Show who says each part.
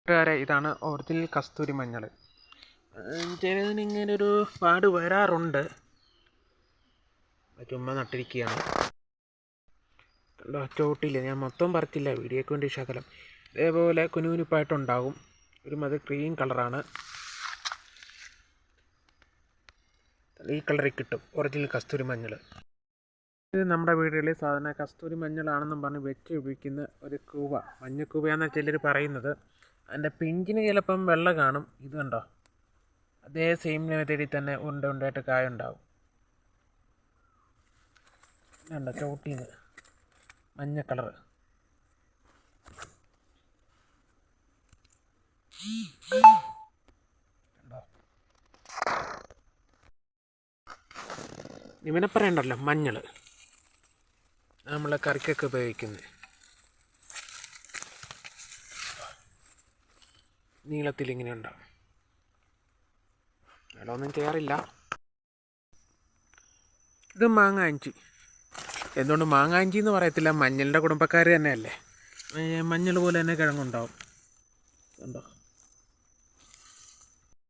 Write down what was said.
Speaker 1: കൂട്ടുകാരെ, ഇതാണ് ഒറിജിനൽ കസ്തൂരി മഞ്ഞൾ. ചിലതിന് ഇങ്ങനെ ഒരു പാട് വരാറുണ്ട്. ചുമ്മാ നട്ടിരിക്കുകയാണ്. ചോട്ടില്ല, ഞാൻ മൊത്തം പറിച്ചില്ല, വീഡിയോയ്ക്ക് വേണ്ടി ശകലം. ഇതേപോലെ കുനുകുനിപ്പായിട്ടുണ്ടാകും. ഒരുമാതിരി ക്രീം കളറാണ്. ഈ കളറിൽ കിട്ടും ഒറിജിനൽ കസ്തൂരി മഞ്ഞൾ. ഇത് നമ്മുടെ വീടുകളിൽ സാധാരണ കസ്തൂരി മഞ്ഞളാണെന്നും പറഞ്ഞ് വെച്ച് ഉപയോഗിക്കുന്ന ഒരു കൂവ, മഞ്ഞക്കൂവയാണെന്ന് ചിലർ പറയുന്നത്. അതിൻ്റെ പിഞ്ചിന് ചിലപ്പം വെള്ള കാണും. ഇത് കണ്ടോ, അതേ സെയിം മെത്തേഡിൽ തന്നെ ഉണ്ടായിട്ട് കായ ഉണ്ടാവും. കണ്ടോ, ചോട്ടീന്ന് മഞ്ഞ കളറ്. കണ്ടോ, ഇവനെ പറയണ്ടല്ലോ, മഞ്ഞൾ നമ്മൾ കറിക്കൊക്കെ ഉപയോഗിക്കുന്നത്. നീളത്തിൽ ഇങ്ങനെ ഉണ്ടാവും. വെള്ളമൊന്നും ചെയ്യാറില്ല. ഇത് മാങ്ങാഞ്ചി. എന്തുകൊണ്ട് മാങ്ങാഞ്ചി എന്ന് പറയത്തില്ല, മഞ്ഞളിൻ്റെ കുടുംബക്കാർ തന്നെയല്ലേ. മഞ്ഞൾ പോലെ തന്നെ കിഴങ്ങുണ്ടാവും. കണ്ടോ.